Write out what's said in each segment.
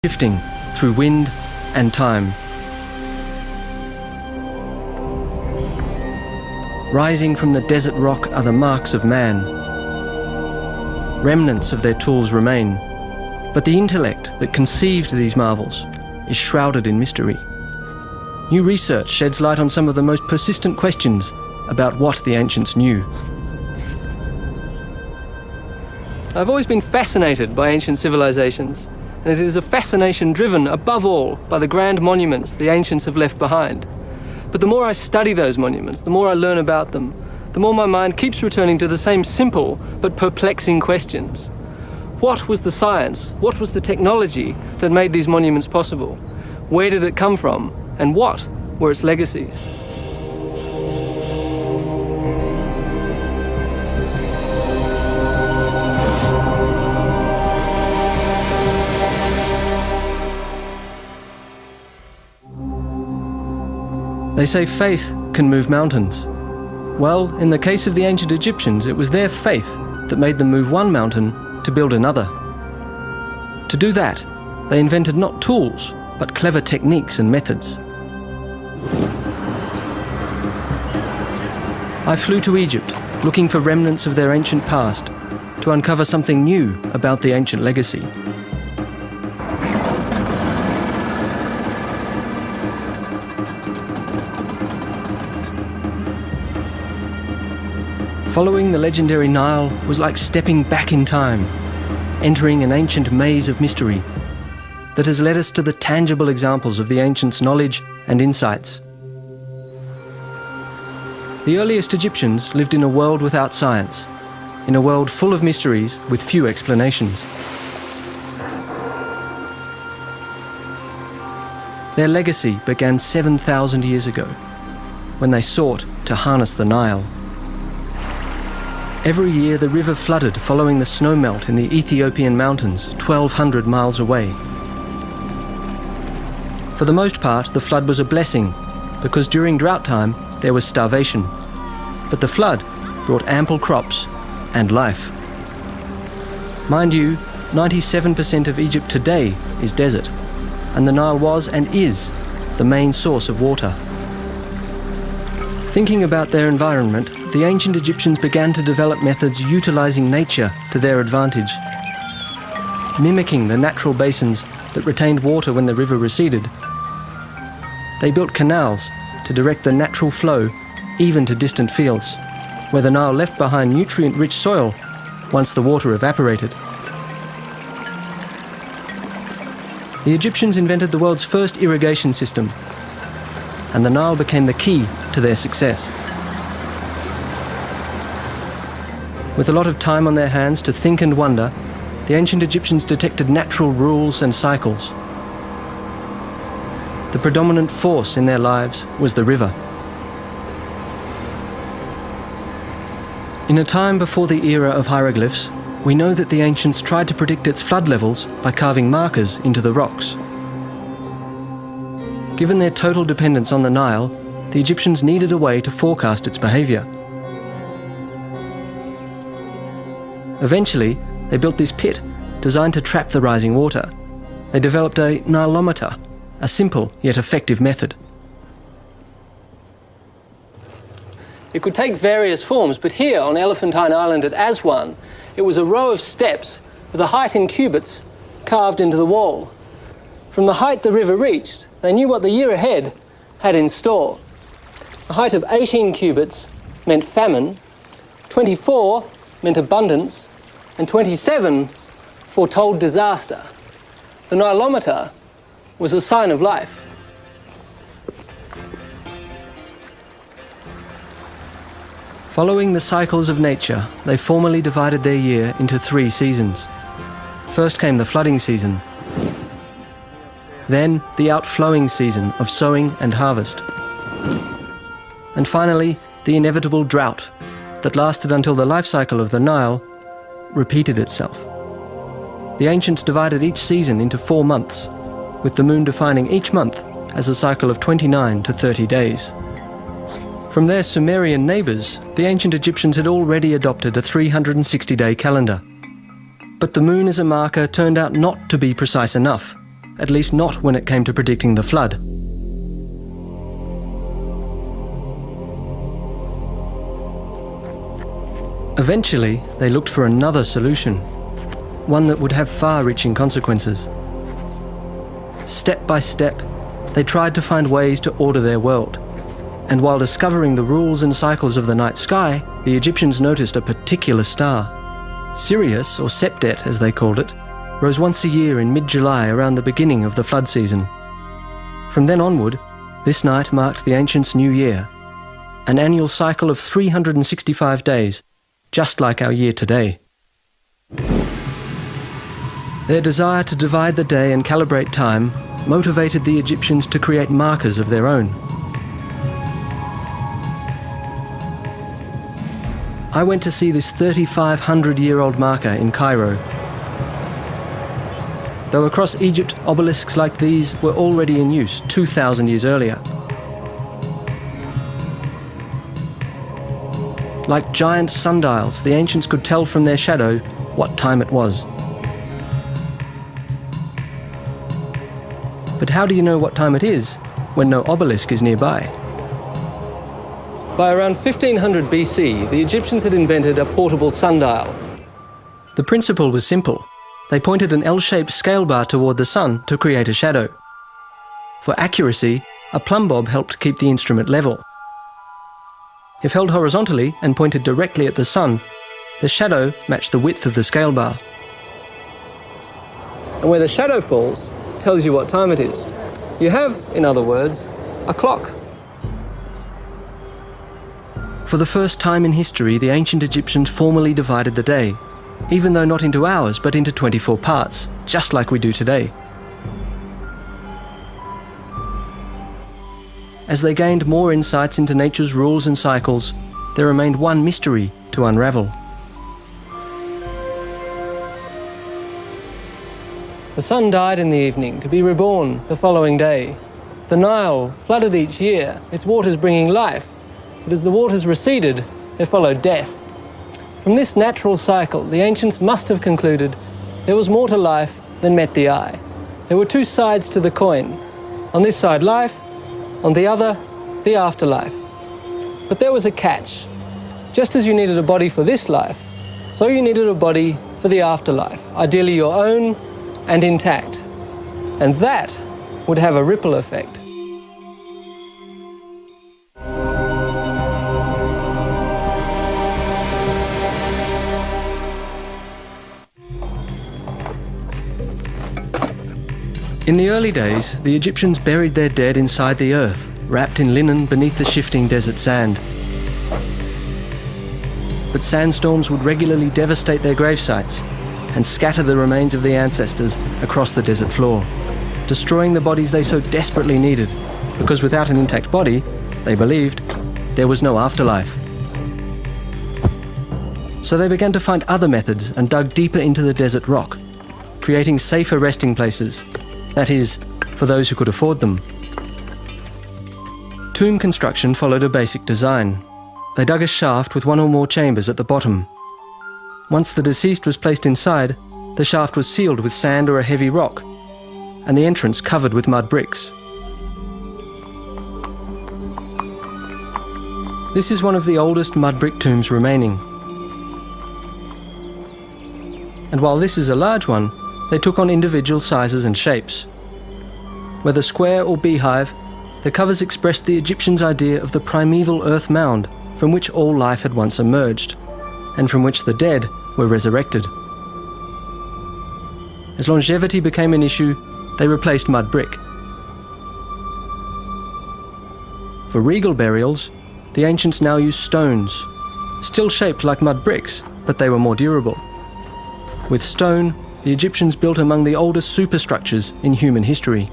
shifting through wind and time. Rising from the desert rock are the marks of man. Remnants of their tools remain, but the intellect that conceived these marvels is shrouded in mystery. New research sheds light on some of the most persistent questions about what the ancients knew. I've always been fascinated by ancient civilizations, and it is a fascination driven above all by the grand monuments the ancients have left behind. But the more I study those monuments, the more I learn about them, the more my mind keeps returning to the same simple but perplexing questions. What was the science? What was the technology that made these monuments possible? Where did it come from? And what were its legacies? They say faith can move mountains. Well, in the case of the ancient Egyptians, it was their faith that made them move one mountain to build another. To do that, they invented not tools, but clever techniques and methods. I flew to Egypt, looking for remnants of their ancient past, to uncover something new about the ancient legacy. Following the legendary Nile was like stepping back in time, entering an ancient maze of mystery that has led us to the tangible examples of the ancients' knowledge and insights. The earliest Egyptians lived in a world without science, in a world full of mysteries with few explanations. Their legacy began 7,000 years ago, when they sought to harness the Nile. Every year the river flooded following the snowmelt in the Ethiopian mountains 1,200 miles away. For the most part, the flood was a blessing, because during drought time there was starvation. But the flood brought ample crops and life. Mind you, 97% of Egypt today is desert, and the Nile was and is the main source of water. Thinking about their environment, the ancient Egyptians began to develop methods utilizing nature to their advantage. Mimicking the natural basins that retained water when the river receded, they built canals to direct the natural flow even to distant fields, where the Nile left behind nutrient-rich soil once the water evaporated. The Egyptians invented the world's first irrigation system, and the Nile became the key to their success. With a lot of time on their hands to think and wonder, the ancient Egyptians detected natural rules and cycles. The predominant force in their lives was the river. In a time before the era of hieroglyphs, we know that the ancients tried to predict its flood levels by carving markers into the rocks. Given their total dependence on the Nile, the Egyptians needed a way to forecast its behaviour. Eventually, they built this pit designed to trap the rising water. They developed a Nilometer, a simple yet effective method. It could take various forms, but here on Elephantine Island at Aswan, it was a row of steps with a height in cubits carved into the wall. From the height the river reached, they knew what the year ahead had in store. A height of 18 cubits meant famine, 24 meant abundance, and 27 foretold disaster. The Nilometer was a sign of life. Following the cycles of nature, they formally divided their year into 3 seasons. First came the flooding season, then the outflowing season of sowing and harvest, and finally the inevitable drought that lasted until the life cycle of the Nile repeated itself. The ancients divided each season into 4 months, with the moon defining each month as a cycle of 29 to 30 days. From their Sumerian neighbours, the ancient Egyptians had already adopted a 360-day calendar. But the moon as a marker turned out not to be precise enough. at least not when it came to predicting the flood. Eventually, they looked for another solution, one that would have far-reaching consequences. Step by step, they tried to find ways to order their world. And while discovering the rules and cycles of the night sky, the Egyptians noticed a particular star. Sirius, or Septet as they called it, rose once a year in mid-July around the beginning of the flood season. From then onward, this night marked the ancients' New Year, an annual cycle of 365 days, just like our year today. Their desire to divide the day and calibrate time motivated the Egyptians to create markers of their own. I went to see this 3,500-year-old marker in Cairo. Though across Egypt, obelisks like these were already in use 2,000 years earlier. Like giant sundials, the ancients could tell from their shadow what time it was. But how do you know what time it is when no obelisk is nearby? By around 1500 BC, the Egyptians had invented a portable sundial. The principle was simple. They pointed an L-shaped scale bar toward the sun to create a shadow. For accuracy, a plumb bob helped keep the instrument level. If held horizontally and pointed directly at the sun, the shadow matched the width of the scale bar. And where the shadow falls tells you what time it is. You have, in other words, a clock. For the first time in history, the ancient Egyptians formally divided the day, even though not into hours, but into 24 parts, just like we do today. As they gained more insights into nature's rules and cycles, there remained one mystery to unravel. The sun died in the evening, to be reborn the following day. The Nile flooded each year, its waters bringing life, but as the waters receded, there followed death. From this natural cycle, the ancients must have concluded there was more to life than met the eye. There were two sides to the coin. On this side, life, on the other, the afterlife. But there was a catch. Just as you needed a body for this life, so you needed a body for the afterlife, ideally your own and intact. And that would have a ripple effect. In the early days, the Egyptians buried their dead inside the earth, wrapped in linen beneath the shifting desert sand. But sandstorms would regularly devastate their gravesites and scatter the remains of the ancestors across the desert floor, destroying the bodies they so desperately needed, because without an intact body, they believed, there was no afterlife. So they began to find other methods and dug deeper into the desert rock, creating safer resting places. That is, for those who could afford them. Tomb construction followed a basic design. They dug a shaft with one or more chambers at the bottom. Once the deceased was placed inside, the shaft was sealed with sand or a heavy rock, and the entrance covered with mud bricks. This is one of the oldest mud brick tombs remaining. And while this is a large one, they took on individual sizes and shapes. Whether square or beehive, the covers expressed the Egyptians' idea of the primeval earth mound from which all life had once emerged, and from which the dead were resurrected. As longevity became an issue, they replaced mud brick. For regal burials, the ancients now used stones, still shaped like mud bricks, but they were more durable. With stone, the Egyptians built among the oldest superstructures in human history.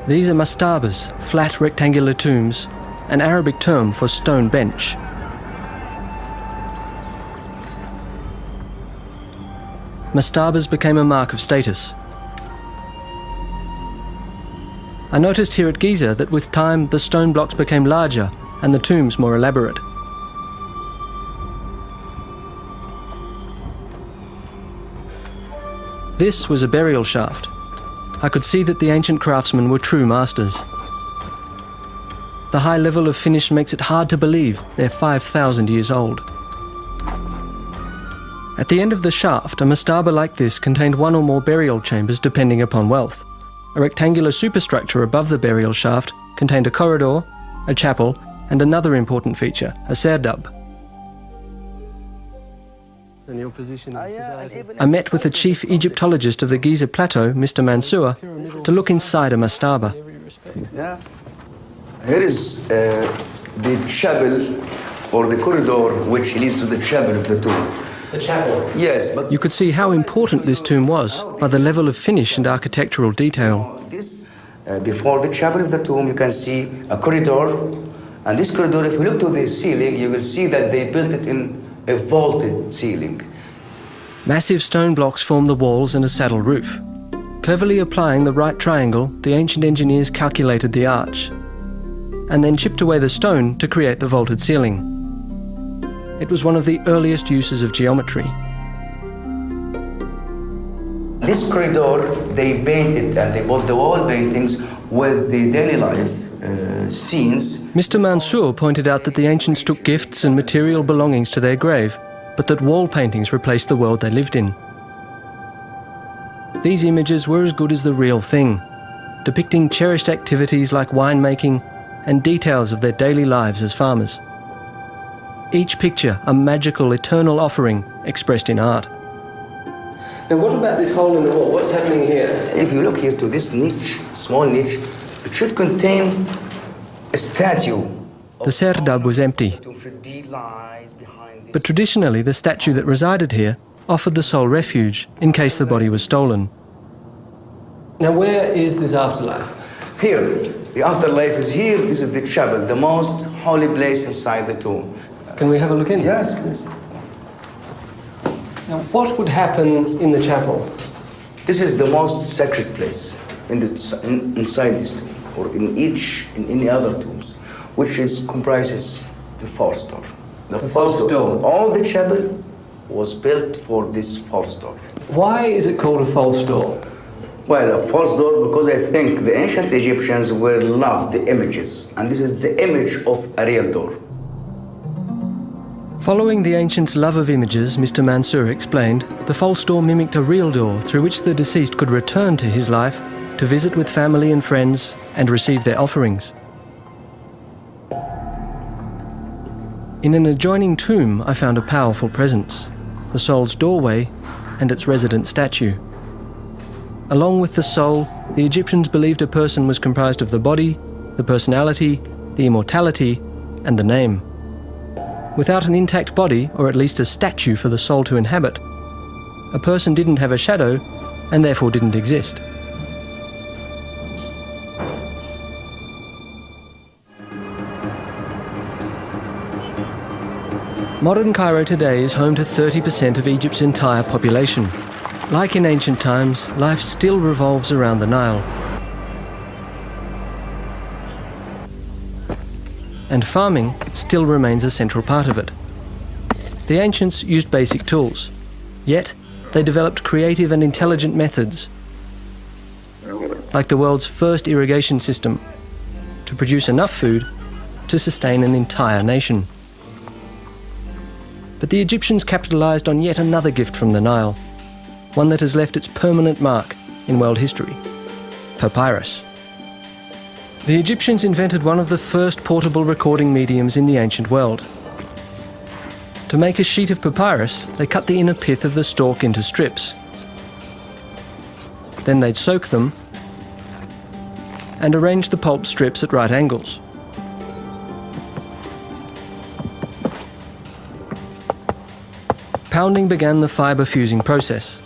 These are mastabas, flat rectangular tombs, an Arabic term for stone bench. Mastabas became a mark of status. I noticed here at Giza that with time the stone blocks became larger and the tombs more elaborate. This was a burial shaft. I could see that the ancient craftsmen were true masters. The high level of finish makes it hard to believe they're 5,000 years old. At the end of the shaft, a mastaba like this contained one or more burial chambers depending upon wealth. A rectangular superstructure above the burial shaft contained a corridor, a chapel, and another important feature, a serdab. And your position in society? I met with the chief Egyptologist of the Giza Plateau, Mr. Mansour, to look inside a mastaba. Yeah. Here is the chapel or the corridor which leads to the chapel of the tomb. The chapel? Yes, but you could see how important this tomb was by the level of finish and architectural detail. Before the chapel of the tomb, you can see a corridor. And this corridor, if you look to the ceiling, you will see that they built it in a vaulted ceiling. Massive stone blocks form the walls and a saddle roof. Cleverly applying the right triangle, the ancient engineers calculated the arch, and then chipped away the stone to create the vaulted ceiling. It was one of the earliest uses of geometry. This corridor, they painted and they built the wall paintings with the daily life scenes. Mr. Mansour pointed out that the ancients took gifts and material belongings to their grave, but that wall paintings replaced the world they lived in. These images were as good as the real thing, depicting cherished activities like winemaking and details of their daily lives as farmers. Each picture a magical, eternal offering expressed in art. Now what about this hole in the wall? What's happening here? If you look here to this niche, small niche, it should contain a statue. The serdab was empty. But traditionally, the statue that resided here offered the soul refuge in case the body was stolen. Now where is this afterlife? Here. The afterlife is here. This is the chapel, the most holy place inside the tomb. Can we have a look in? Yes, please. Now what would happen in the chapel? This is the most sacred place inside this tomb, or in any other tombs, which comprises the false door. The false door. All the chapel was built for this false door. Why is it called a false door? Well, a false door because I think the ancient Egyptians were loved the images, and this is the image of a real door. Following the ancients' love of images, Mr. Mansour explained, the false door mimicked a real door through which the deceased could return to his life to visit with family and friends and receive their offerings. In an adjoining tomb, I found a powerful presence, the soul's doorway and its resident statue. Along with the soul, the Egyptians believed a person was comprised of the body, the personality, the immortality, and the name. Without an intact body, or at least a statue for the soul to inhabit, a person didn't have a shadow and therefore didn't exist. Modern Cairo today is home to 30% of Egypt's entire population. Like in ancient times, life still revolves around the Nile. And farming still remains a central part of it. The ancients used basic tools, yet they developed creative and intelligent methods, like the world's first irrigation system, to produce enough food to sustain an entire nation. But the Egyptians capitalized on yet another gift from the Nile, one that has left its permanent mark in world history: papyrus. The Egyptians invented one of the first portable recording mediums in the ancient world. To make a sheet of papyrus, they cut the inner pith of the stalk into strips. Then they'd soak them and arrange the pulp strips at right angles. Pounding began the fibre fusing process.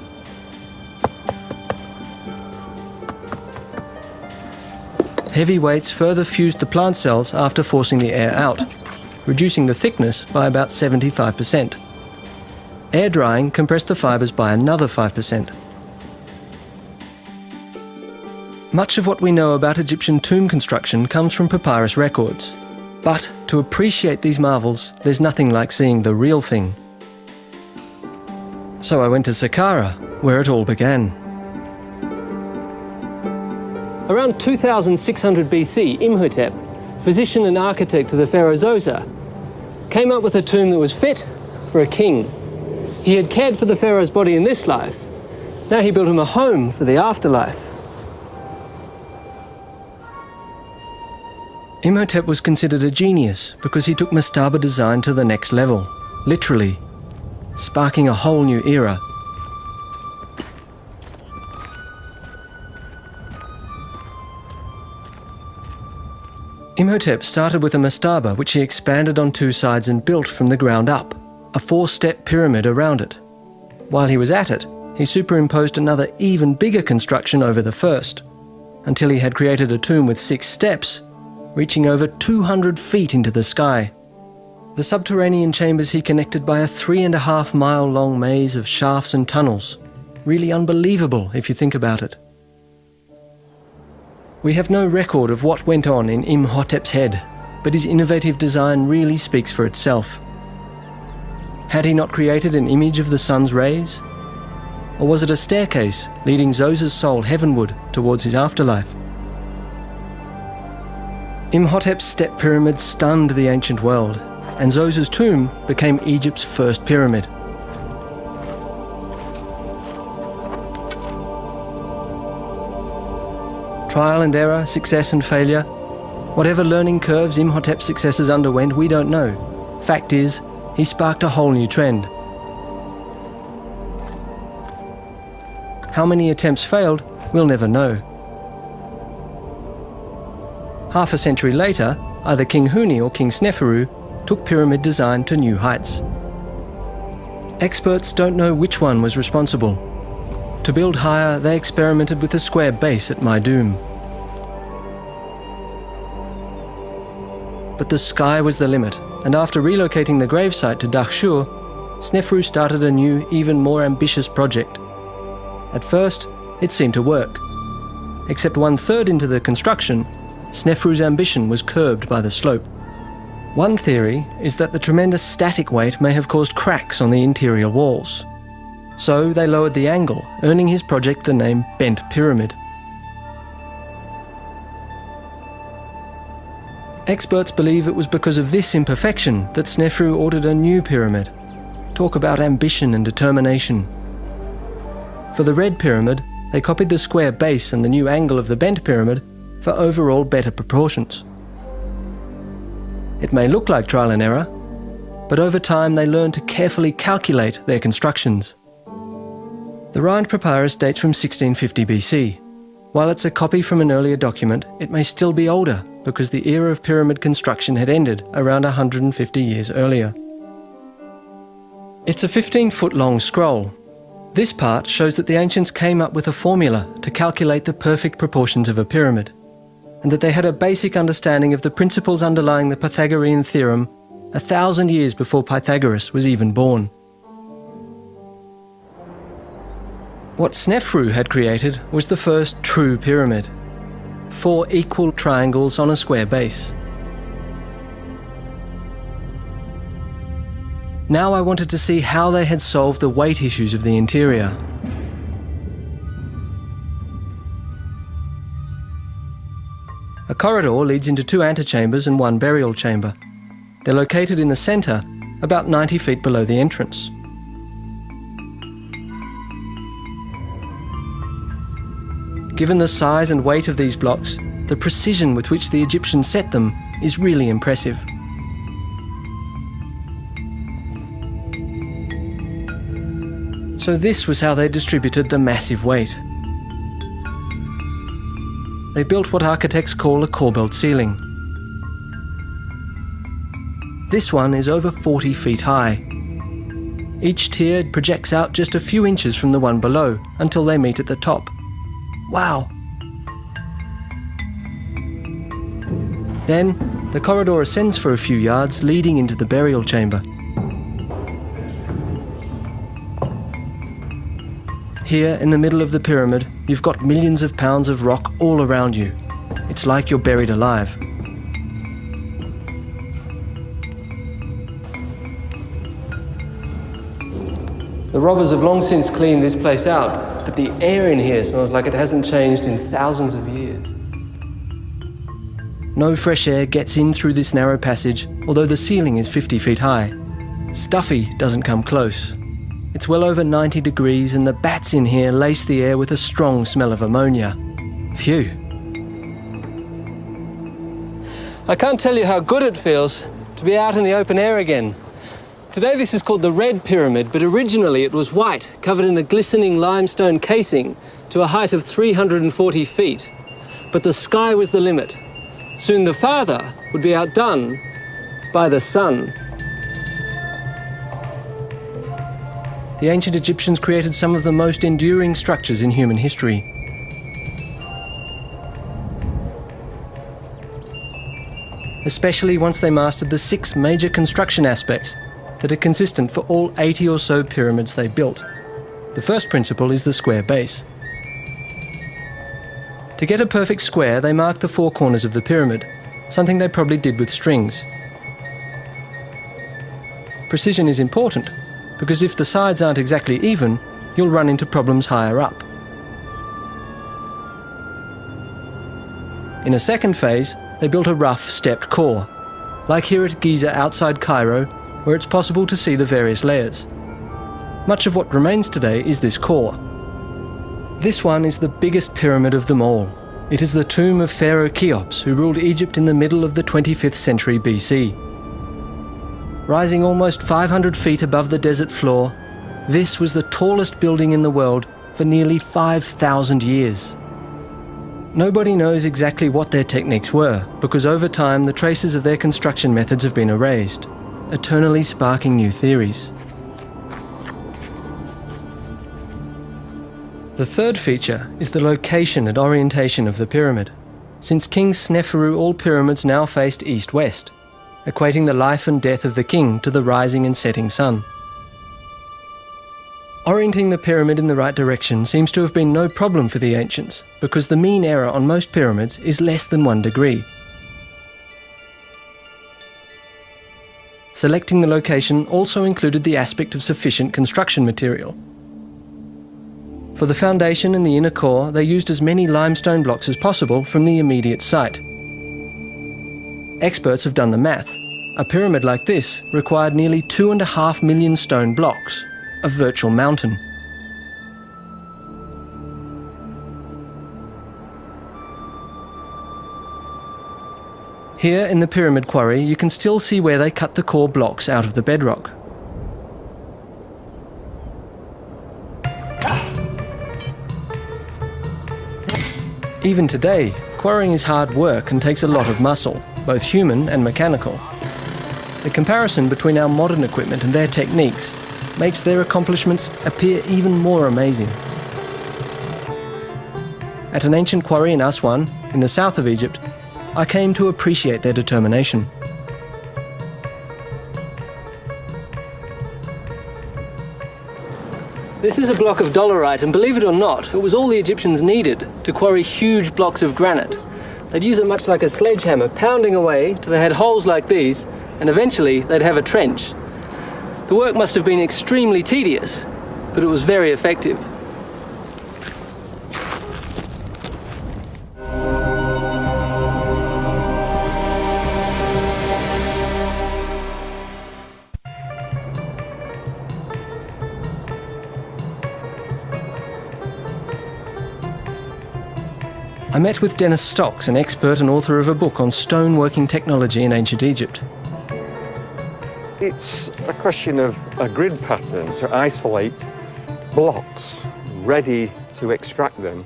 Heavy weights further fused the plant cells after forcing the air out, reducing the thickness by about 75%. Air drying compressed the fibres by another 5%. Much of what we know about Egyptian tomb construction comes from papyrus records. But to appreciate these marvels, there's nothing like seeing the real thing. So I went to Saqqara, where it all began. Around 2600 BC, Imhotep, physician and architect of the pharaoh Zoser, came up with a tomb that was fit for a king. He had cared for the pharaoh's body in this life. Now he built him a home for the afterlife. Imhotep was considered a genius because he took mastaba design to the next level, literally, sparking a whole new era. Imhotep started with a mastaba which he expanded on two sides and built from the ground up, a 4-step pyramid around it. While he was at it, he superimposed another even bigger construction over the first, until he had created a tomb with 6 steps, reaching over 200 feet into the sky. The subterranean chambers he connected by a 3.5-mile-long maze of shafts and tunnels. Really unbelievable if you think about it. We have no record of what went on in Imhotep's head, but his innovative design really speaks for itself. Had he not created an image of the sun's rays? Or was it a staircase leading Zoser's soul heavenward towards his afterlife? Imhotep's step pyramid stunned the ancient world, and Zoser's tomb became Egypt's first pyramid. Trial and error, success and failure. Whatever learning curves Imhotep's successors underwent, we don't know. Fact is, he sparked a whole new trend. How many attempts failed, we'll never know. Half a century later, either King Huni or King Sneferu took pyramid design to new heights. Experts don't know which one was responsible. To build higher, they experimented with a square base at Maidoom. But the sky was the limit, and after relocating the gravesite to Dahshur, Sneferu started a new, even more ambitious project. At first, it seemed to work. Except 1/3 into the construction, Sneferu's ambition was curbed by the slope. One theory is that the tremendous static weight may have caused cracks on the interior walls. So they lowered the angle, earning his project the name Bent Pyramid. Experts believe it was because of this imperfection that Sneferu ordered a new pyramid. Talk about ambition and determination. For the Red Pyramid, they copied the square base and the new angle of the Bent Pyramid for overall better proportions. It may look like trial and error, but over time they learned to carefully calculate their constructions. The Rhind Papyrus dates from 1650 BC. While it's a copy from an earlier document, it may still be older because the era of pyramid construction had ended around 150 years earlier. It's a 15-foot-long scroll. This part shows that the ancients came up with a formula to calculate the perfect proportions of a pyramid, and that they had a basic understanding of the principles underlying the Pythagorean theorem 1,000 years before Pythagoras was even born. What Sneferu had created was the first true pyramid. 4 equal triangles on a square base. Now I wanted to see how they had solved the weight issues of the interior. A corridor leads into 2 antechambers and 1 burial chamber. They're located in the centre, about 90 feet below the entrance. Given the size and weight of these blocks, the precision with which the Egyptians set them is really impressive. So this was how they distributed the massive weight. They built what architects call a corbelled ceiling. This one is over 40 feet high. Each tier projects out just a few inches from the one below until they meet at the top. Wow! Then, the corridor ascends for a few yards, leading into the burial chamber. Here, in the middle of the pyramid, you've got millions of pounds of rock all around you. It's like you're buried alive. The robbers have long since cleaned this place out, but the air in here smells like it hasn't changed in thousands of years. No fresh air gets in through this narrow passage, although the ceiling is 50 feet high. Stuffy doesn't come close. It's well over 90 degrees and the bats in here lace the air with a strong smell of ammonia. Phew. I can't tell you how good it feels to be out in the open air again. Today this is called the Red Pyramid, but originally it was white, covered in a glistening limestone casing to a height of 340 feet. But the sky was the limit. Soon the father would be outdone by the sun. The ancient Egyptians created some of the most enduring structures in human history. Especially once they mastered the 6 major construction aspects that are consistent for all 80 or so pyramids they built. The first principle is the square base. To get a perfect square, they marked the 4 corners of the pyramid, something they probably did with strings. Precision is important, because if the sides aren't exactly even, you'll run into problems higher up. In a second phase, they built a rough, stepped core, like here at Giza outside Cairo, where it's possible to see the various layers. Much of what remains today is this core. This one is the biggest pyramid of them all. It is the tomb of Pharaoh Cheops, who ruled Egypt in the middle of the 25th century BC. Rising almost 500 feet above the desert floor, this was the tallest building in the world for nearly 5,000 years. Nobody knows exactly what their techniques were, because over time the traces of their construction methods have been erased, eternally sparking new theories. The third feature is the location and orientation of the pyramid. Since King Sneferu, all pyramids now faced east-west, equating the life and death of the king to the rising and setting sun. Orienting the pyramid in the right direction seems to have been no problem for the ancients, because the mean error on most pyramids is less than 1 degree. Selecting the location also included the aspect of sufficient construction material. For the foundation and the inner core, they used as many limestone blocks as possible from the immediate site. Experts have done the math. A pyramid like this required nearly 2.5 million stone blocks, a virtual mountain. Here in the pyramid quarry, you can still see where they cut the core blocks out of the bedrock. Even today, quarrying is hard work and takes a lot of muscle, both human and mechanical. The comparison between our modern equipment and their techniques makes their accomplishments appear even more amazing. At an ancient quarry in Aswan, in the south of Egypt, I came to appreciate their determination. This is a block of dolerite, and believe it or not, it was all the Egyptians needed to quarry huge blocks of granite. They'd use it much like a sledgehammer, pounding away till they had holes like these, and eventually they'd have a trench. The work must have been extremely tedious, but it was very effective. I met with Dennis Stocks, an expert and author of a book on stoneworking technology in ancient Egypt. It's a question of a grid pattern to isolate blocks ready to extract them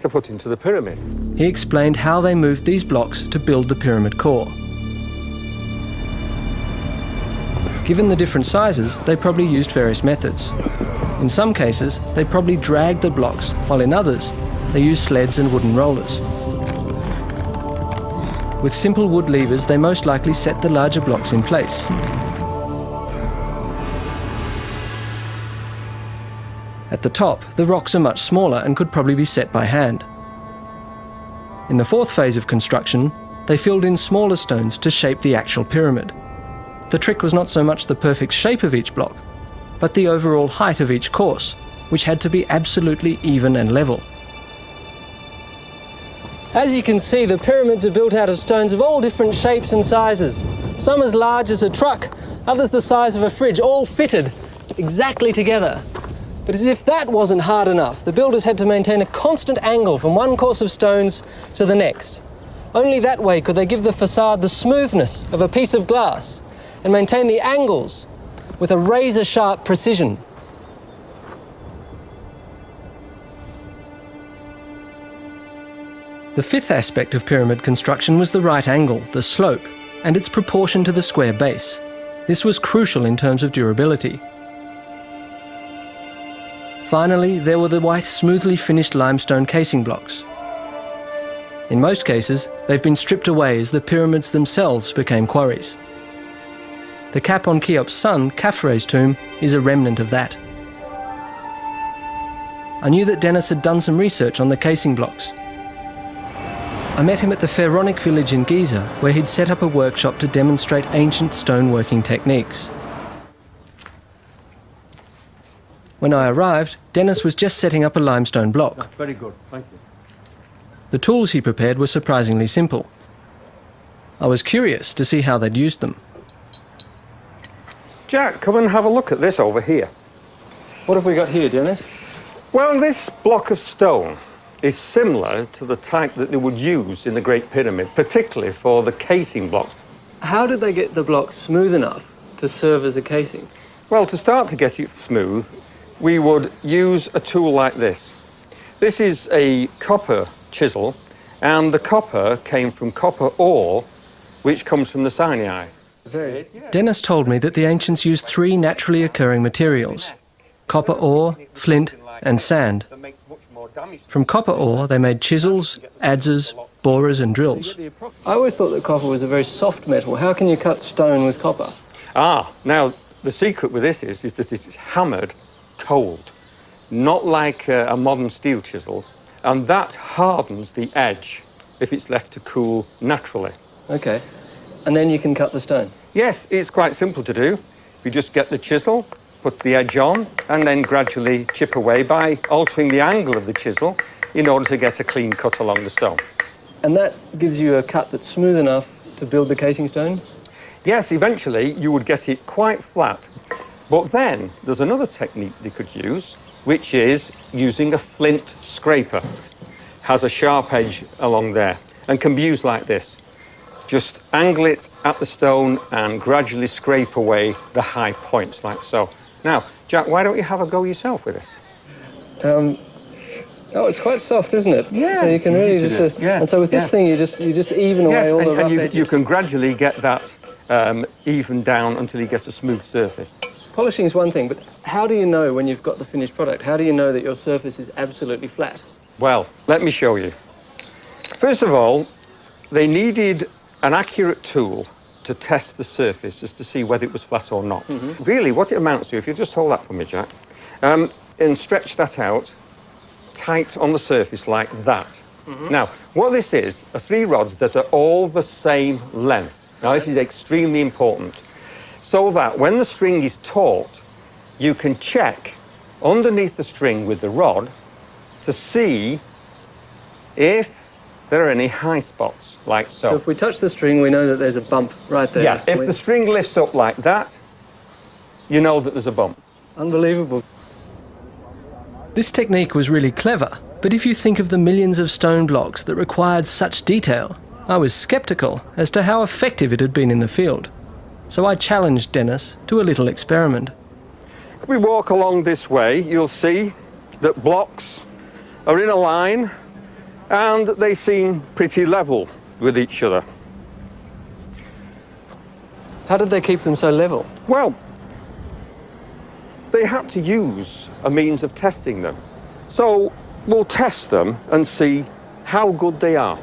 to put into the pyramid. He explained how they moved these blocks to build the pyramid core. Given the different sizes, they probably used various methods. In some cases, they probably dragged the blocks, while in others, they used sleds and wooden rollers. With simple wood levers, they most likely set the larger blocks in place. At the top, the rocks are much smaller and could probably be set by hand. In the fourth phase of construction, they filled in smaller stones to shape the actual pyramid. The trick was not so much the perfect shape of each block, but the overall height of each course, which had to be absolutely even and level. As you can see, the pyramids are built out of stones of all different shapes and sizes. Some as large as a truck, others the size of a fridge, all fitted exactly together. But as if that wasn't hard enough, the builders had to maintain a constant angle from one course of stones to the next. Only that way could they give the facade the smoothness of a piece of glass and maintain the angles with a razor-sharp precision. The fifth aspect of pyramid construction was the right angle, the slope, and its proportion to the square base. This was crucial in terms of durability. Finally, there were the white, smoothly finished limestone casing blocks. In most cases, they've been stripped away as the pyramids themselves became quarries. The cap on Cheop's son, Khafre's tomb, is a remnant of that. I knew that Dennis had done some research on the casing blocks. I met him at the Pharaonic village in Giza, where he'd set up a workshop to demonstrate ancient stoneworking techniques. When I arrived, Dennis was just setting up a limestone block. That's very good, thank you. The tools he prepared were surprisingly simple. I was curious to see how they'd used them. Jack, come and have a look at this over here. What have we got here, Dennis? Well, this block of stone is similar to the type that they would use in the Great Pyramid, particularly for the casing blocks. How did they get the block smooth enough to serve as a casing? Well, to start to get it smooth, we would use a tool like this. This is a copper chisel, and the copper came from copper ore, which comes from the Sinai. Dennis told me that the ancients used three naturally occurring materials: copper ore, flint, and sand. From copper ore, they made chisels, adzes, borers, and drills. I always thought that copper was a very soft metal. How can you cut stone with copper? Now, the secret with this is that it is hammered cold, not like a modern steel chisel, and that hardens the edge if it's left to cool naturally. Okay, and then you can cut the stone? Yes, it's quite simple to do. You just get the chisel, put the edge on, and then gradually chip away by altering the angle of the chisel in order to get a clean cut along the stone. And that gives you a cut that's smooth enough to build the casing stone? Yes, eventually you would get it quite flat. But then there's another technique they could use, which is using a flint scraper. Has a sharp edge along there and can be used like this. Just angle it at the stone and gradually scrape away the high points like so. Now, Jack, why don't you have a go yourself with this? Oh, it's quite soft, isn't it? Yeah. So you can really just... And so with this thing, you just even away all the rough edges. You can gradually get that even down until you get a smooth surface. Polishing is one thing, but how do you know when you've got the finished product? How do you know that your surface is absolutely flat? Well, let me show you. First of all, they needed an accurate tool to test the surface as to see whether it was flat or not. Really, what it amounts to, if you just hold that for me, Jack, and stretch that out tight on the surface like that. Now, what this is, are three rods that are all the same length. Now, this is extremely important, so that when the string is taut, you can check underneath the string with the rod to see if there are any high spots, like so. So if we touch the string, we know that there's a bump right there. Yeah, if the string lifts up like that, you know that there's a bump. Unbelievable. This technique was really clever, but if you think of the millions of stone blocks that required such detail, I was sceptical as to how effective it had been in the field. So I challenged Dennis to a little experiment. If we walk along this way, you'll see that blocks are in a line and they seem pretty level with each other. How did they keep them so level? Well, they had to use a means of testing them. So we'll test them and see how good they are.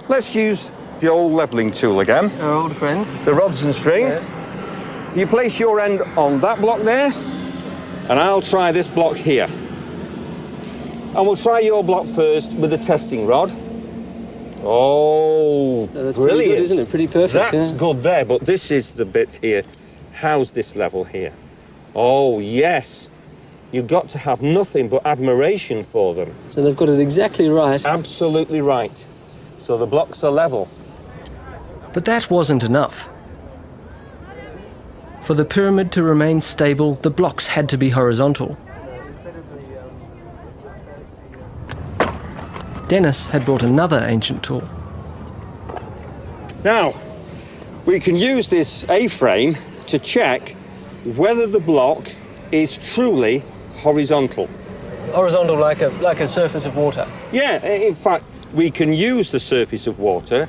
Let's use the old levelling tool again. Our old friend. The rods and string. Yes. You place your end on that block there, and I'll try this block here. And we'll try your block first with the testing rod. Oh, So that's brilliant. pretty good, isn't it? Pretty perfect. That's good there, but this is the bit here. How's this level here? Oh, yes. You've got to have nothing but admiration for them. So they've got it exactly right. Absolutely right. So the blocks are level. But that wasn't enough. For the pyramid to remain stable, the blocks had to be horizontal. Dennis had brought another ancient tool. Now, we can use this A-frame to check whether the block is truly horizontal. Horizontal like a surface of water? Yeah, in fact, we can use the surface of water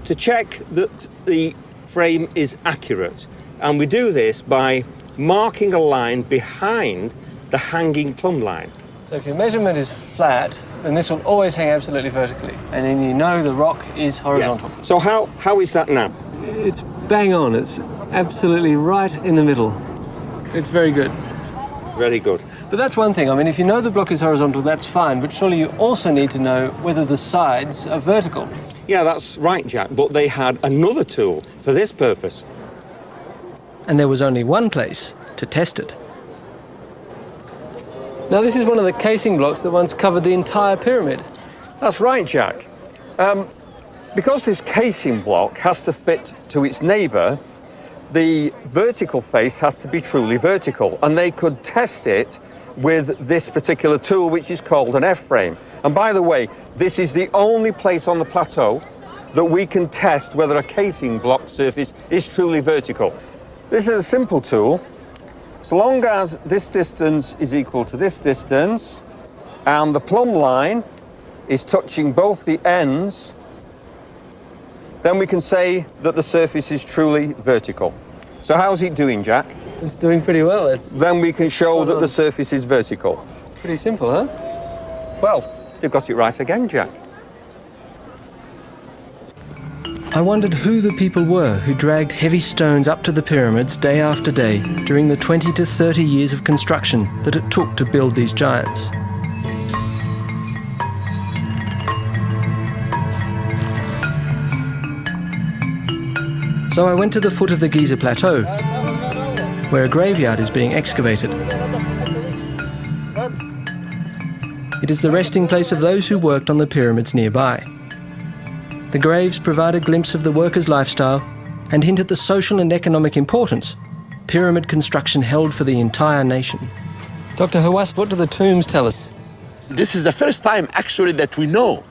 to check that the frame is accurate. And we do this by marking a line behind the hanging plumb line. So if your measurement is flat, then this will always hang absolutely vertically. And then you know the rock is horizontal. Yes. So how is that now? It's bang on. It's absolutely right in the middle. It's very good. Very good. But that's one thing. I mean, if you know the block is horizontal, that's fine. But surely you also need to know whether the sides are vertical. Yeah, that's right, Jack. But they had another tool for this purpose. And there was only one place to test it. Now, this is one of the casing blocks that once covered the entire pyramid. That's right, Jack. Because this casing block has to fit to its neighbour, the vertical face has to be truly vertical, and they could test it with this particular tool, which is called an F-frame. And by the way, this is the only place on the plateau that we can test whether a casing block surface is truly vertical. This is a simple tool. So long as this distance is equal to this distance and the plumb line is touching both the ends, then we can say that the surface is truly vertical. So how's it doing, Jack? It's doing pretty well. Then we can show that the surface is vertical. Pretty simple, huh? Well, you've got it right again, Jack. I wondered who the people were who dragged heavy stones up to the pyramids day after day during the 20 to 30 years of construction that it took to build these giants. So I went to the foot of the Giza Plateau, where a graveyard is being excavated. It is the resting place of those who worked on the pyramids nearby. The graves provide a glimpse of the workers' lifestyle and hint at the social and economic importance pyramid construction held for the entire nation. Dr. Hawass, what do the tombs tell us? This is the first time actually that we know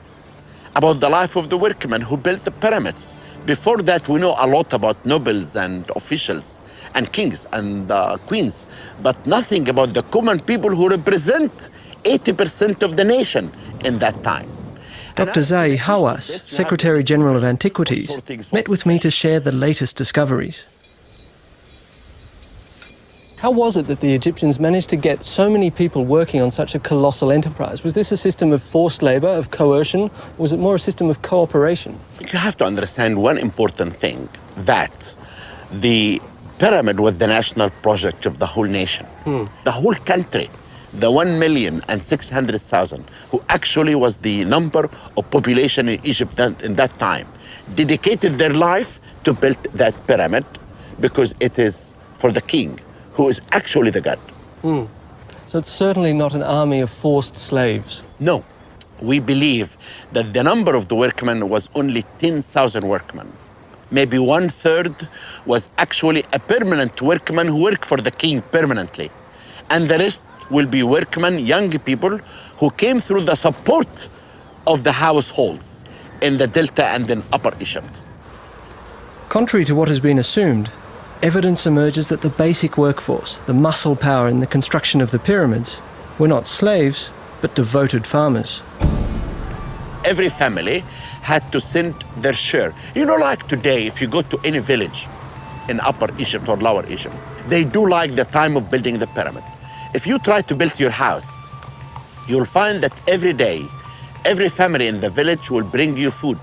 about the life of the workmen who built the pyramids. Before that, we know a lot about nobles and officials and kings and queens, but nothing about the common people who represent 80% of the nation in that time. Dr. Zahi Hawass, Secretary General of Antiquities, met with me to share the latest discoveries. How was it that the Egyptians managed to get so many people working on such a colossal enterprise? Was this a system of forced labour, of coercion, or was it more a system of cooperation? You have to understand one important thing, that the pyramid was the national project of the whole nation, the whole country. The 1,600,000, who actually was the number of population in Egypt in that time, dedicated their life to build that pyramid because it is for the king, who is actually the god. So it's certainly not an army of forced slaves. No, we believe that the number of the workmen was only 10,000 workmen. Maybe 1/3 was actually a permanent workman who worked for the king permanently. And the rest will be workmen, young people who came through the support of the households in the Delta and in Upper Egypt. Contrary to what has been assumed, evidence emerges that the basic workforce, the muscle power in the construction of the pyramids, were not slaves, but devoted farmers. Every family had to send their share. You know, like today, if you go to any village in Upper Egypt or Lower Egypt, they do like the time of building the pyramid. If you try to build your house, you'll find that every day, every family in the village will bring you food.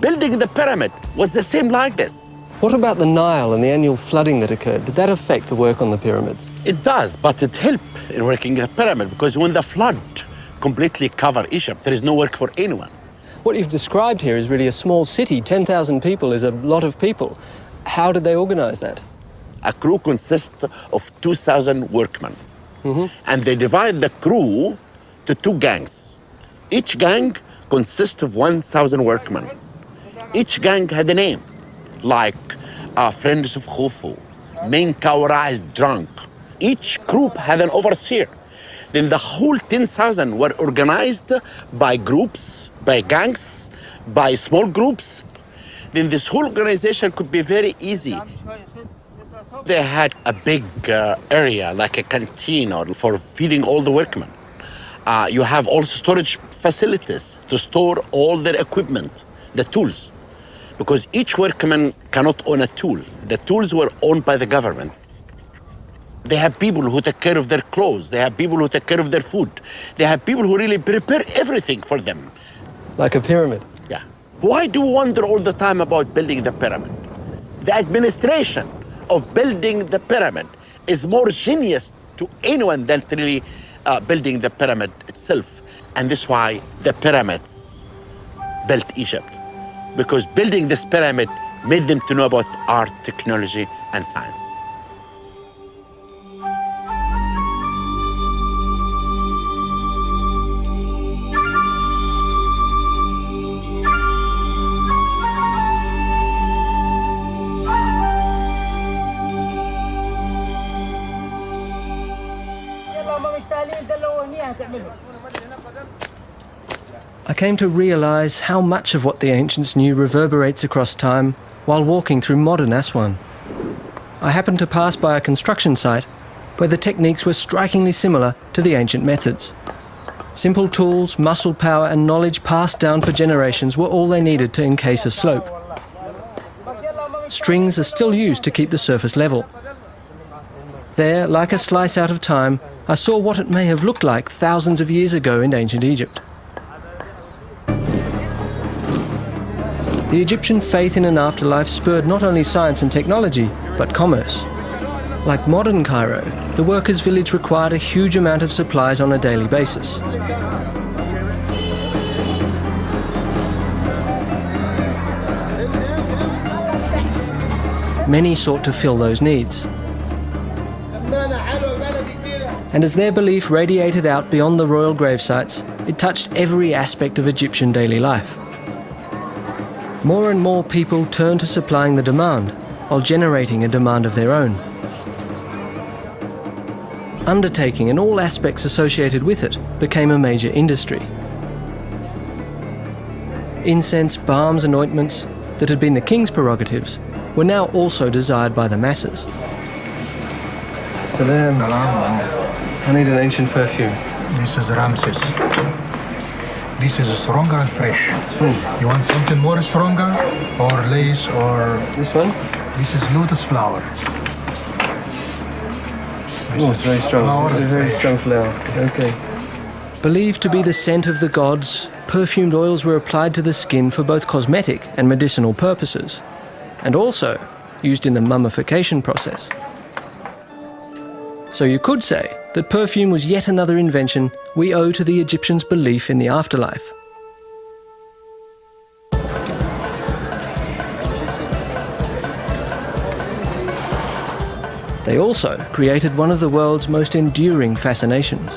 Building the pyramid was the same like this. What about the Nile and the annual flooding that occurred? Did that affect the work on the pyramids? It does, but it helped in working the pyramid because when the flood completely covered Egypt, there is no work for anyone. What you've described here is really a small city. 10,000 people is a lot of people. How did they organize that? A crew consists of 2,000 workmen. And they divide the crew to 2 gangs. Each gang consists of 1,000 workmen. Each gang had a name, like Friends of Khufu, Main Kawarais Drunk. Each group had an overseer. Then the whole 10,000 were organized by groups, by gangs, by small groups. Then this whole organization could be very easy. They had a big area, like a canteen for feeding all the workmen. You have all storage facilities to store all their equipment, the tools. Because each workman cannot own a tool. The tools were owned by the government. They have people who take care of their clothes. They have people who take care of their food. They have people who really prepare everything for them. Like a pyramid. Yeah. Why do we wonder all the time about building the pyramid? The administration of building the pyramid is more genius to anyone than really building the pyramid itself. And this is why the pyramids built Egypt. Because building this pyramid made them to know about art, technology, and science. I came to realise how much of what the ancients knew reverberates across time while walking through modern Aswan. I happened to pass by a construction site where the techniques were strikingly similar to the ancient methods. Simple tools, muscle power and knowledge passed down for generations were all they needed to encase a slope. Strings are still used to keep the surface level. There, like a slice out of time, I saw what it may have looked like thousands of years ago in ancient Egypt. The Egyptian faith in an afterlife spurred not only science and technology, but commerce. Like modern Cairo, the workers' village required a huge amount of supplies on a daily basis. Many sought to fill those needs. And as their belief radiated out beyond the royal gravesites, it touched every aspect of Egyptian daily life. More and more people turned to supplying the demand, while generating a demand of their own. Undertaking and all aspects associated with it became a major industry. Incense, balms and ointments that had been the king's prerogatives were now also desired by the masses. Salam. I need an ancient perfume. This is Ramses. This is stronger and fresh. You want something more stronger? Or lace or... This one? This is lotus flower. Oh, it's very strong. It's a very strong flower. Okay. Believed to be the scent of the gods, perfumed oils were applied to the skin for both cosmetic and medicinal purposes, and also used in the mummification process. So you could say that perfume was yet another invention we owe to the Egyptians' belief in the afterlife. They also created one of the world's most enduring fascinations.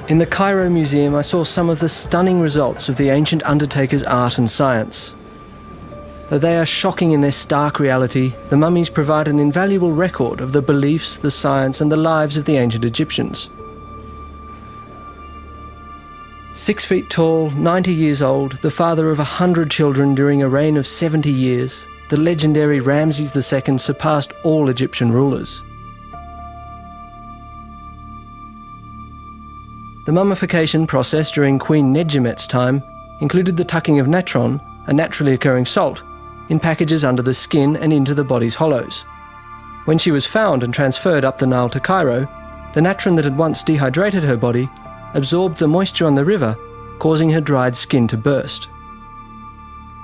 In the Cairo Museum, I saw some of the stunning results of the ancient undertakers' art and science. Though they are shocking in their stark reality, the mummies provide an invaluable record of the beliefs, the science and the lives of the ancient Egyptians. 6 feet tall, 90 years old, the father of 100 children during a reign of 70 years, the legendary Ramses II surpassed all Egyptian rulers. The mummification process during Queen Nedjemet's time included the tucking of natron, a naturally occurring salt, in packages under the skin and into the body's hollows. When she was found and transferred up the Nile to Cairo, the natron that had once dehydrated her body absorbed the moisture on the river, causing her dried skin to burst.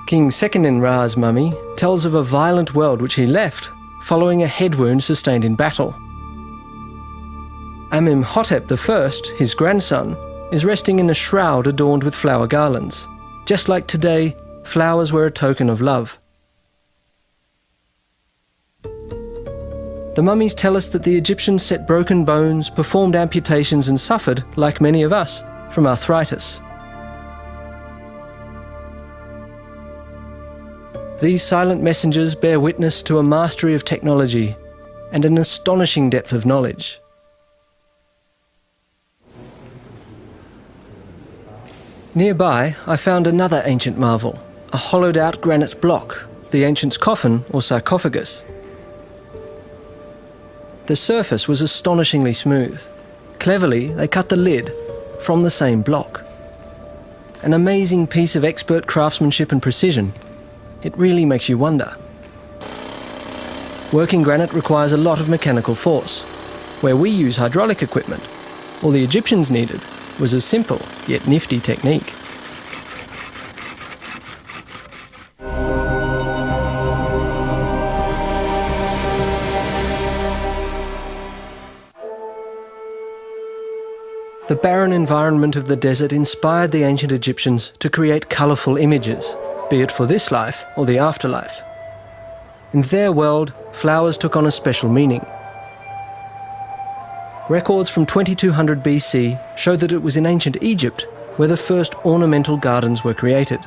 King Seqenen-Ra's mummy tells of a violent world which he left following a head wound sustained in battle. Amenhotep I, his grandson, is resting in a shroud adorned with flower garlands. Just like today, flowers were a token of love. The mummies tell us that the Egyptians set broken bones, performed amputations and suffered, like many of us, from arthritis. These silent messengers bear witness to a mastery of technology and an astonishing depth of knowledge. Nearby, I found another ancient marvel, a hollowed-out granite block, the ancients' coffin or sarcophagus. The surface was astonishingly smooth. Cleverly, they cut the lid from the same block. An amazing piece of expert craftsmanship and precision. It really makes you wonder. Working granite requires a lot of mechanical force. Where we use hydraulic equipment, all the Egyptians needed was a simple yet nifty technique. The barren environment of the desert inspired the ancient Egyptians to create colourful images, be it for this life or the afterlife. In their world, flowers took on a special meaning. Records from 2200 BC show that it was in ancient Egypt where the first ornamental gardens were created,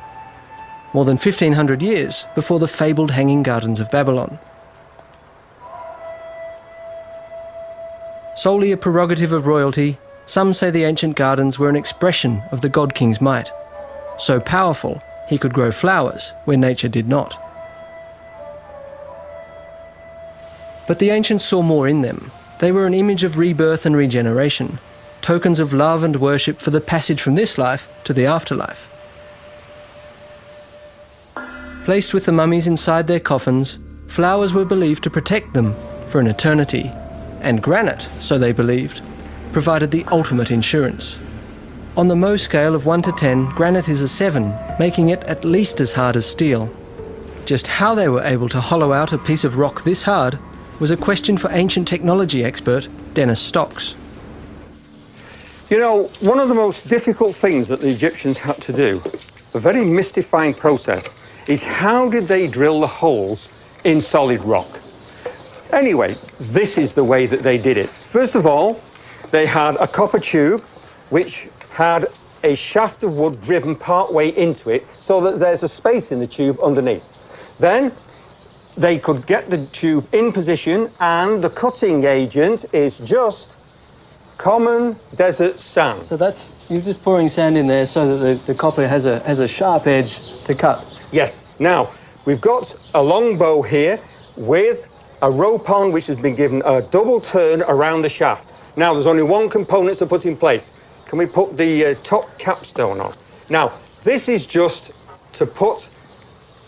more than 1500 years before the fabled Hanging Gardens of Babylon. Solely a prerogative of royalty, some say the ancient gardens were an expression of the god-king's might, so powerful he could grow flowers where nature did not. But the ancients saw more in them. They were an image of rebirth and regeneration, tokens of love and worship for the passage from this life to the afterlife. Placed with the mummies inside their coffins, flowers were believed to protect them for an eternity, and granite, so they believed, provided the ultimate insurance. On the Mohs scale of 1 to 10, granite is a 7, making it at least as hard as steel. Just how they were able to hollow out a piece of rock this hard was a question for ancient technology expert Dennis Stocks. You know, one of the most difficult things that the Egyptians had to do, a very mystifying process, is how did they drill the holes in solid rock? Anyway, this is the way that they did it. First of all, they had a copper tube which had a shaft of wood driven part way into it so that there's a space in the tube underneath. Then they could get the tube in position, and the cutting agent is just common desert sand. So that's, you're just pouring sand in there so that the copper has a sharp edge to cut. Yes. Now, we've got a long bow here with a rope on which has been given a double turn around the shaft. Now, there's only one component to put in place. Can we put the top capstone on? Now, this is just to put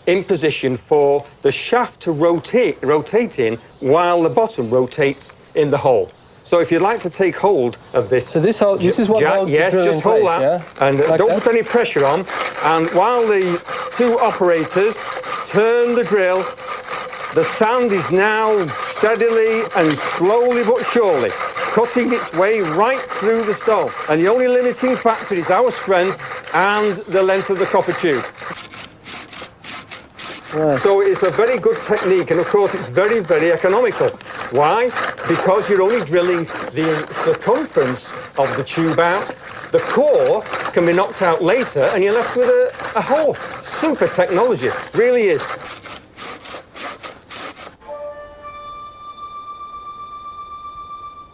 in position for the shaft to rotate in while the bottom rotates in the hole. So if you'd like to take hold of this... So this is what holds the drill in place, just hold that, yeah? And like don't that? put any pressure on. And while the two operators turn the drill, the sand is now steadily and slowly but surely cutting its way right through the stone. And the only limiting factor is our strength and the length of the copper tube. Right. So it's a very good technique, and of course it's very, very economical. Why? Because you're only drilling the circumference of the tube out. The core can be knocked out later and you're left with a hole. Super technology, really is.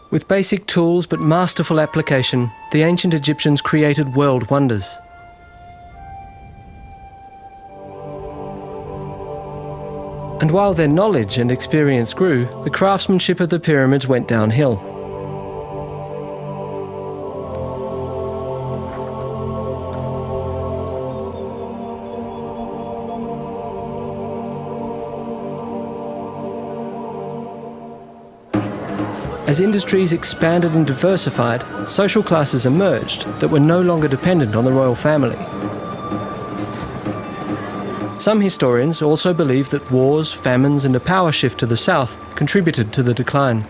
With basic tools but masterful application, the ancient Egyptians created world wonders. And while their knowledge and experience grew, the craftsmanship of the pyramids went downhill. As industries expanded and diversified, social classes emerged that were no longer dependent on the royal family. Some historians also believe that wars, famines, and a power shift to the south contributed to the decline.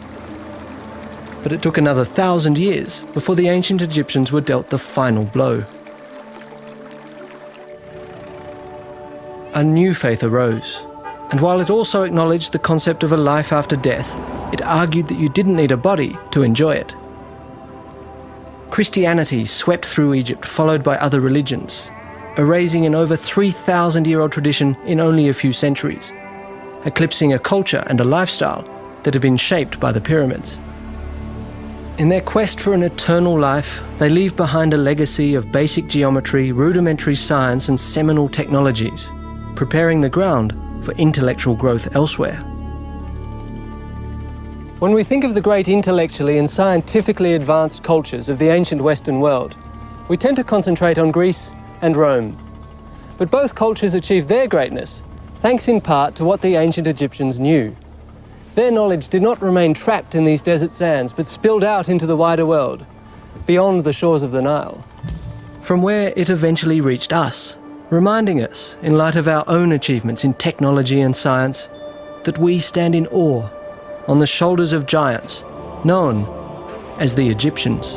But it took another 1,000 years before the ancient Egyptians were dealt the final blow. A new faith arose, And while it also acknowledged the concept of a life after death, it argued that you didn't need a body to enjoy it. Christianity swept through Egypt, followed by other religions, erasing an over 3,000-year-old tradition in only a few centuries, eclipsing a culture and a lifestyle that had been shaped by the pyramids. In their quest for an eternal life, they leave behind a legacy of basic geometry, rudimentary science and seminal technologies, preparing the ground for intellectual growth elsewhere. When we think of the great intellectually and scientifically advanced cultures of the ancient Western world, we tend to concentrate on Greece and Rome. But both cultures achieved their greatness thanks in part to what the ancient Egyptians knew. Their knowledge did not remain trapped in these desert sands, but spilled out into the wider world, beyond the shores of the Nile, from where it eventually reached us, reminding us, in light of our own achievements in technology and science, that we stand in awe on the shoulders of giants known as the Egyptians.